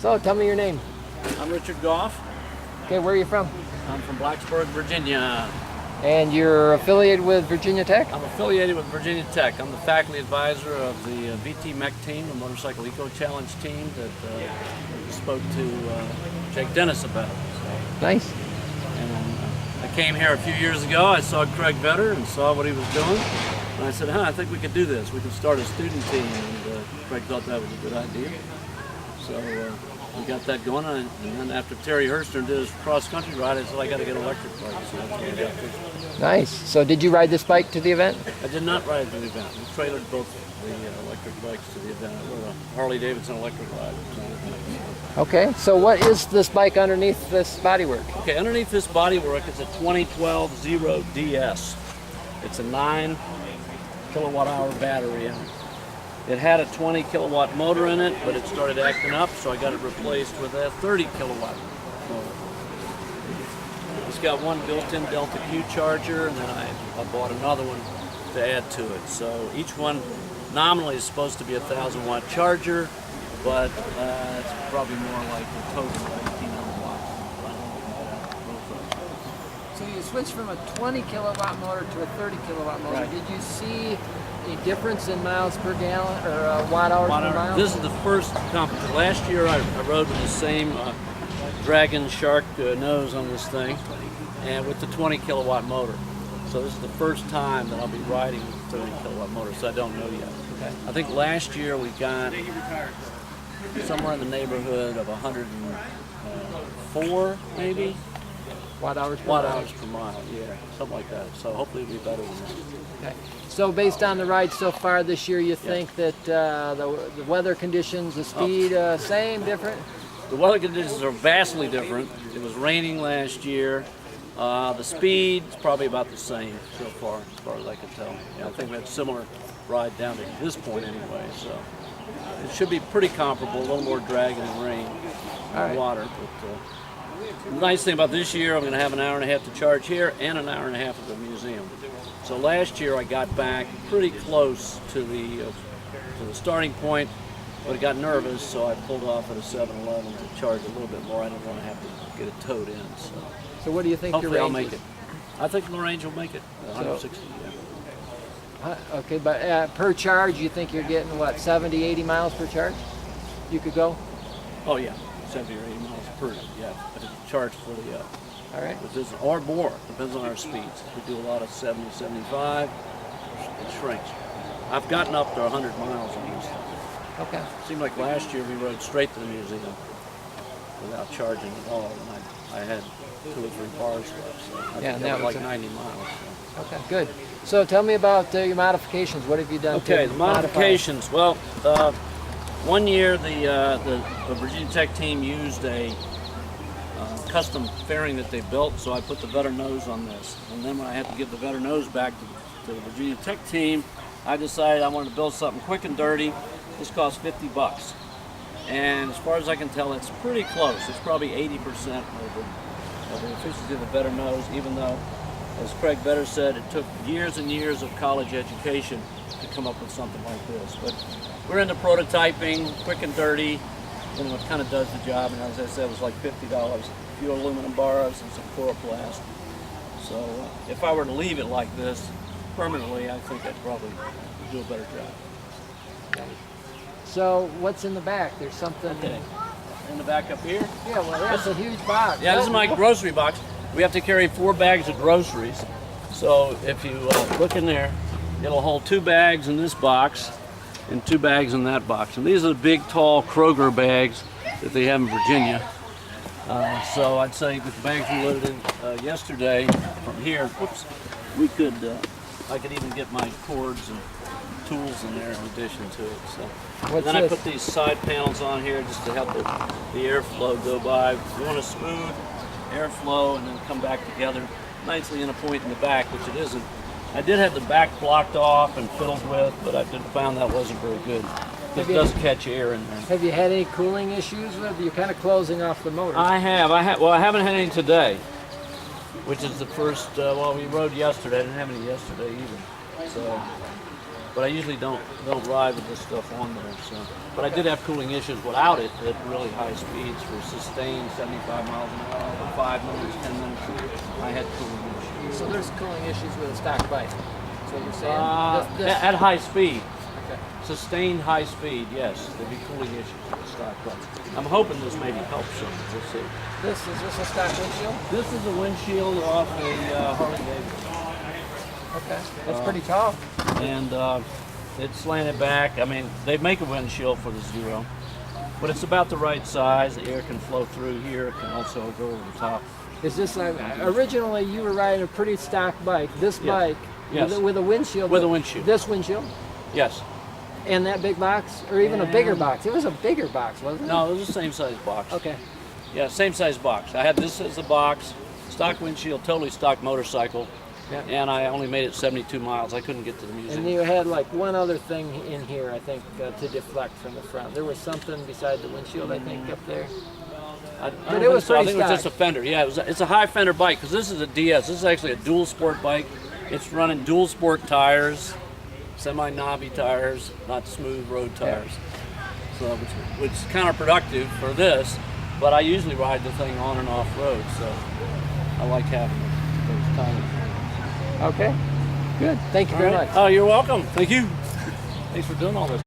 So tell me your name. I'm Richard Goff. Okay, where are you from? I'm from Blacksburg, Virginia. And you're affiliated with Virginia Tech? I'm affiliated with Virginia Tech. I'm the faculty advisor of the VT Mech team, the Motorcycle Eco Challenge team that spoke to Jake Dennis about. So, nice. and I came here a few years ago. I saw Craig Vetter and saw what he was doing. And I said, I think we could do this. We could start a student team. And Craig thought that was a good idea. So we got that going, and then after Terry Hurster did his cross-country ride, I said, I got to get an electric bike. So that's what we got this. Nice. So did you ride this bike to the event? I did not ride to the event. We trailered both the electric bikes to the event. I rode a Harley-Davidson electric ride. Okay, so what is this bike underneath this bodywork? Okay, underneath this bodywork is a 2012 Zero DS. It's a 9 kilowatt-hour battery in it. It had a 20 kilowatt motor in it, but it started acting up, so I got it replaced with a 30 kilowatt motor. It's got one built-in Delta Q charger, and then I bought another one to add to it. So each one nominally is supposed to be a 1,000-watt charger, but it's probably more like a total of 1,800 watts. So you switched from a 20 kilowatt motor to a 30 kilowatt motor. Right. Did you see a difference in miles per gallon or watt hours per mile? This is the first competition. Last year I rode with the same Dragon Shark nose on this thing, and with the 20 kilowatt motor. So this is the first time that I'll be riding with a 30 kilowatt motor, so I don't know yet. Okay. I think last year we got somewhere in the neighborhood of 104 maybe? Watt hours per Watt mile. hours per mile, yeah, something like that. So hopefully it'll be better than that. Okay. So based on the ride so far this year, you think that the weather conditions, the speed, same, different? The weather conditions are vastly different. It was raining last year. The speed's probably about the same so far as I can tell. Yeah, I think we had a similar ride down to this point anyway, so it should be pretty comparable, a little more drag and rain and water. But the nice thing about this year, I'm going to have an hour and a half to charge here and an hour and a half at the museum. So last year I got back pretty close to the starting point, but I got nervous, so I pulled off at a 7-Eleven to charge a little bit more. I didn't want to have to get it towed in. So what do you think hopefully your I'll range make is? it. I think the range will make it, 160. Okay, but per charge, you think you're getting what, 70, 80 miles per charge? You could go? Oh yeah, 70 or 80 miles per, yeah. But it's charged fully up. All right. Or more, depends on our speeds. If we do a lot of 70, 75, it shrinks. I've gotten up to 100 miles on this thing. Okay. It seemed like last year we rode straight to the museum without charging at all, and I had 2 or 3 bars left, so I think that was like 90 miles. So. Okay, good. So tell me about your modifications. What have you done? Okay, to the modifications. Well, one year the Virginia Tech team used a custom fairing that they built, so I put the Vetter nose on this. And then when I had to give the Vetter nose back to the Virginia Tech team, I decided I wanted to build something quick and dirty. This cost $50. And as far as I can tell, it's pretty close. It's probably 80% of the efficiency of the Vetter nose, even though, as Craig Vetter said, it took years and years of college education to come up with something like this. But we're into prototyping, quick and dirty. You know, it kind of does the job, and as I said, it was like $50. A few aluminum bars and some chloroplast. So if I were to leave it like this permanently, I think I'd probably do a better job. Okay. So what's in the back? There's something in the back up here. Yeah, well, that's a huge box. Yeah, this is my grocery box. We have to carry 4 bags of groceries. So if you look in there, it'll hold 2 bags in this box and 2 bags in that box. And these are the big, tall Kroger bags that they have in Virginia. So I'd say with the bags we loaded in yesterday from here, we could, I could even get my cords and tools in there in addition to it. So then I put these side panels on here just to help the airflow go by. We want a smooth airflow and then come back together nicely in a point in the back, which it isn't. I did have the back blocked off and fiddled with, but I found that wasn't very good. It does catch air in there. Have you had any cooling issues with it? You're kind of closing off the motor. I have. Well, I haven't had any today, which is the first. Well, we rode yesterday. I didn't have any yesterday either. So but I usually don't ride with this stuff on there. So, but I did have cooling issues without it at really high speeds for sustained 75 miles an hour for 5 minutes, 10 minutes. I had cooling issues. So there's cooling issues with a stock bike. That's what you're saying? At high speed. Okay. Sustained high speed, yes. There'd be cooling issues with the stock bike. I'm hoping this maybe helps some. We'll see. Is this a stock windshield? This is a windshield off a Harley Davidson. Okay. That's pretty tall. And it's slanted back. I mean, they make a windshield for the Zero, but it's about the right size. The air can flow through here. It can also go over the top. Is this originally you were riding a pretty stock bike? This bike Yes. with a windshield. With a windshield. This windshield Yes. and that big box, or even a bigger box. It was a bigger box, wasn't it? No, it was the same size box. Okay. Yeah, same size box. I had this as a box, stock windshield, totally stock motorcycle, Yeah. and I only made it 72 miles. I couldn't get to the museum. And you had like one other thing in here, I think, to deflect from the front. There was something beside the windshield, I think, up there. But it was I pretty think it was just a stock. fender. Yeah, it's a high fender bike because this is a DS. This is actually a dual sport bike. It's running dual sport tires, semi-knobby tires, not smooth road tires. So which is counterproductive for this, but I usually ride the thing on and off road, so I like having those tires. Okay. Good. Thank you very much. Oh, you're welcome. Thank you. Thanks for doing all this.